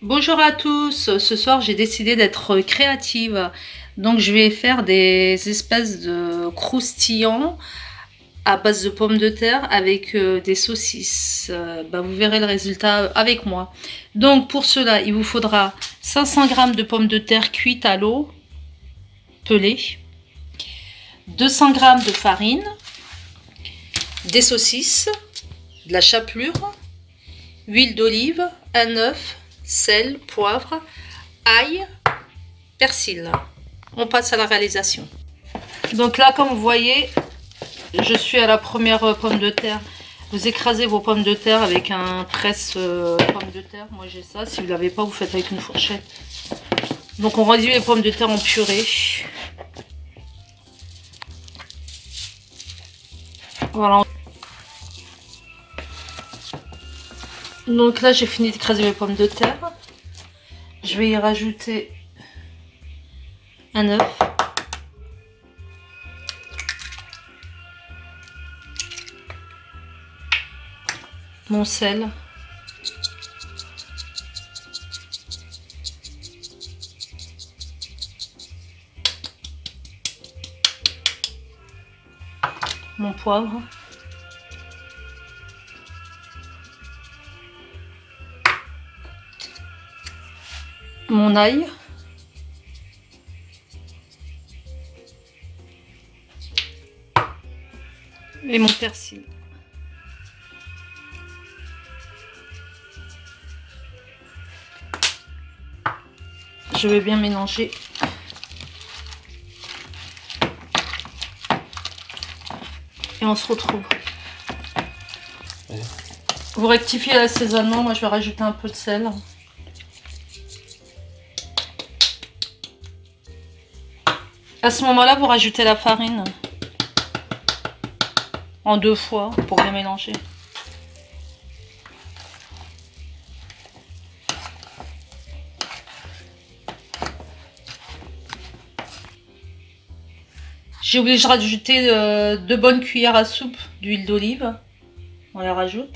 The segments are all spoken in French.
Bonjour à tous, ce soir j'ai décidé d'être créative, donc je vais faire des espèces de croustillants à base de pommes de terre avec des saucisses. Vous verrez le résultat avec moi. Donc pour cela il vous faudra 500 g de pommes de terre cuites à l'eau, pelées, 200 g de farine, des saucisses, de la chapelure, huile d'olive, un œuf, sel, poivre, ail, persil. On passe à la réalisation. Donc là, comme vous voyez, je suis à la première pomme de terre. Vous écrasez vos pommes de terre avec un presse pommes de terre. Moi j'ai ça. Si vous ne l'avez pas, vous faites avec une fourchette. Donc on réduit les pommes de terre en purée. Voilà. Donc là j'ai fini d'écraser mes pommes de terre. Je vais y rajouter un œuf, mon sel, mon poivre, mon ail, et mon persil. Je vais bien mélanger. Et on se retrouve. Vous rectifiez l'assaisonnement, moi je vais rajouter un peu de sel. À ce moment-là, vous rajoutez la farine en 2 fois pour bien mélanger. J'ai oublié de rajouter 2 bonnes cuillères à soupe d'huile d'olive. On la rajoute.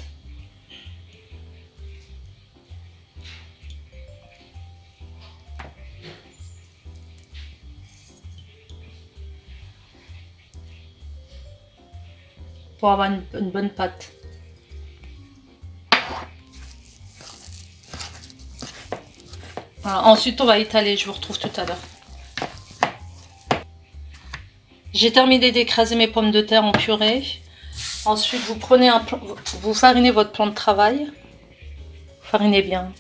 Pour avoir une bonne pâte. Voilà. Ensuite, on va étaler. Je vous retrouve tout à l'heure. J'ai terminé d'écraser mes pommes de terre en purée. Ensuite, vous prenez vous farinez votre plan de travail. Farinez bien.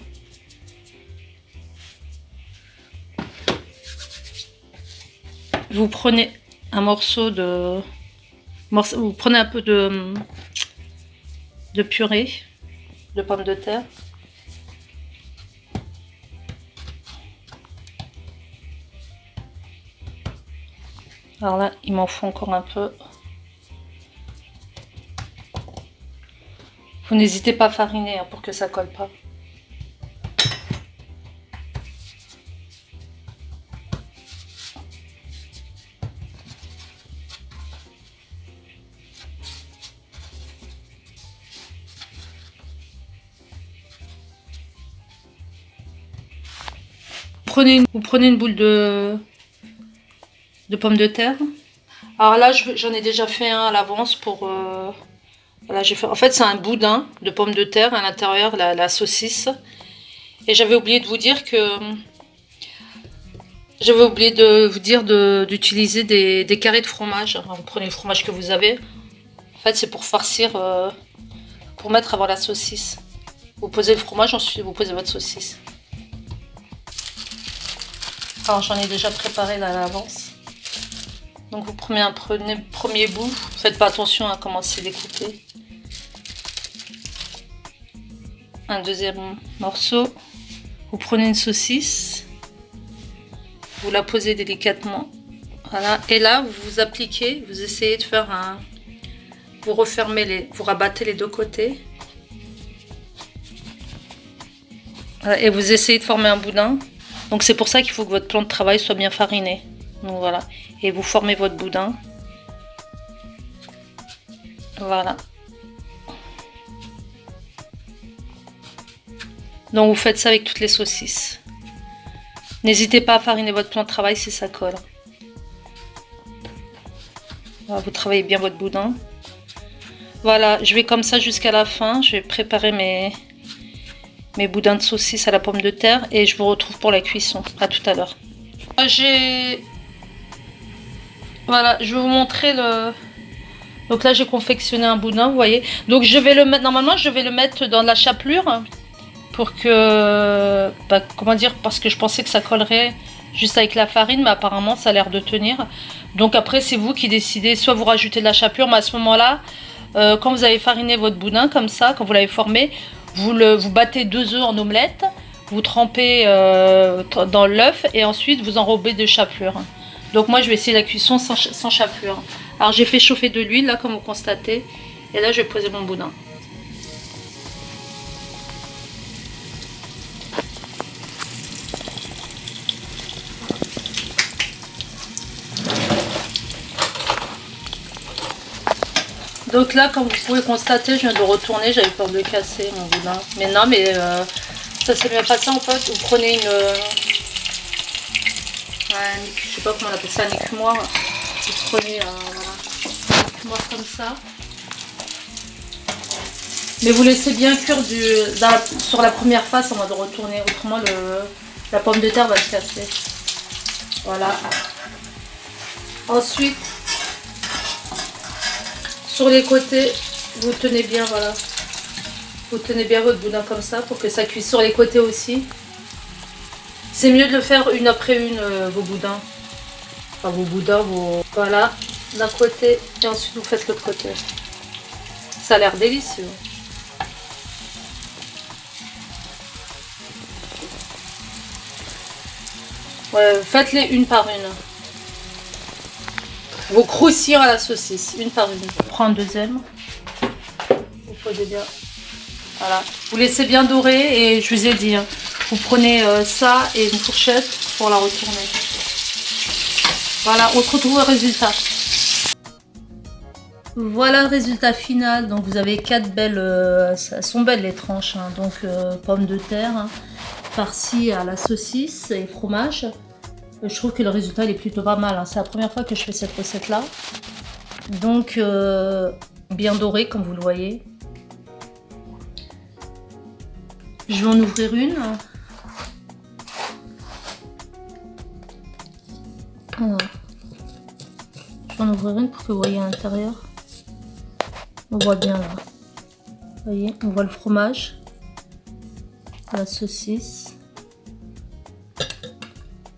Vous prenez un morceau de... Vous prenez un peu de purée de pommes de terre. Alors là, il m'en faut encore un peu. Vous n'hésitez pas à fariner pour que ça colle pas. Vous prenez une boule de pommes de terre. Alors là, j'en ai déjà fait un à l'avance pour... voilà, en fait, c'est un boudin de pommes de terre à l'intérieur, la saucisse. Et j'avais oublié de vous dire que... J'avais oublié de vous dire d'utiliser des carrés de fromage. Alors, vous prenez le fromage que vous avez. En fait, c'est pour farcir, pour mettre avant la saucisse. Vous posez le fromage, ensuite vous posez votre saucisse. Alors j'en ai déjà préparé là à l'avance. Donc vous prenez un premier bout. Faites pas attention à comment c'est découpé. Un deuxième morceau. Vous prenez une saucisse. Vous la posez délicatement. Voilà. Et là vous appliquez. Vous essayez de faire un... Vous refermez vous rabattez les 2 côtés. Voilà. Et vous essayez de former un boudin. Donc c'est pour ça qu'il faut que votre plan de travail soit bien fariné. Donc voilà. Et vous formez votre boudin. Voilà. Donc vous faites ça avec toutes les saucisses. N'hésitez pas à fariner votre plan de travail si ça colle. Voilà, vous travaillez bien votre boudin. Voilà, je vais comme ça jusqu'à la fin. Je vais préparer mes boudins de saucisses à la pomme de terre et je vous retrouve pour la cuisson. À tout à l'heure. Voilà, je vais vous montrer le... Donc là, j'ai confectionné un boudin, vous voyez. Donc je vais le mettre, normalement, je vais le mettre dans la chapelure pour que... Bah, comment dire, parce que je pensais que ça collerait juste avec la farine, mais apparemment, ça a l'air de tenir. Donc après, c'est vous qui décidez, soit vous rajoutez de la chapelure, mais à ce moment-là, quand vous avez fariné votre boudin, comme ça, quand vous l'avez formé, vous battez 2 œufs en omelette, vous trempez dans l'œuf et ensuite vous enrobez de chapelure. Donc moi je vais essayer la cuisson sans chapelure. Alors j'ai fait chauffer de l'huile là comme vous constatez. Et là je vais poser mon boudin. Donc là comme vous pouvez constater je viens de retourner. J'avais peur de casser mon boudin. Mais non mais ça s'est bien passé en fait. Vous prenez une... je sais pas comment on appelle ça, un écumoire. Vous prenez voilà, un écumoire comme ça. Mais vous laissez bien cuire sur la première face avant de retourner. Autrement, la pomme de terre va se casser. Voilà. Ensuite, sur les côtés, vous tenez bien, voilà. Vous tenez bien votre boudin comme ça pour que ça cuise sur les côtés aussi. C'est mieux de le faire une après une, vos boudins. Enfin, vos boudins, voilà, d'un côté, et ensuite vous faites l'autre côté. Ça a l'air délicieux. Ouais, faites-les une par une. Vos croustillants à la saucisse, une par une. Je prends un deuxième. Vous posez bien. Voilà. Vous laissez bien dorer et je vous ai dit, hein, vous prenez ça et une fourchette pour la retourner. Voilà, on se retrouve au résultat. Voilà le résultat final. Donc vous avez 4 belles, elles sont belles les tranches. Hein. Donc pommes de terre, hein, farcies à la saucisse et fromage. Je trouve que le résultat il est plutôt pas mal. Hein. C'est la première fois que je fais cette recette là. Donc bien doré comme vous le voyez. Je vais en ouvrir une. Alors, je vais en ouvrir une pour que vous voyez à l'intérieur. On voit bien là. Vous voyez, on voit le fromage, la saucisse.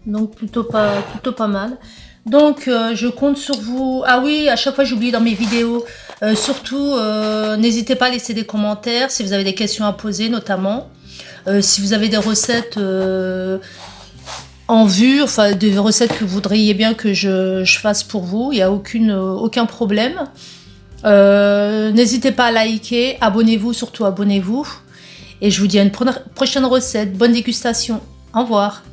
Donc plutôt pas mal. Donc je compte sur vous. Ah oui, à chaque fois j'oublie dans mes vidéos. Surtout, n'hésitez pas à laisser des commentaires si vous avez des questions à poser notamment. Si vous avez des recettes en vue, enfin des recettes que vous voudriez bien que je fasse pour vous, il n'y a aucun problème. N'hésitez pas à liker, abonnez-vous, surtout abonnez-vous. Et je vous dis à une prochaine recette. Bonne dégustation. Au revoir.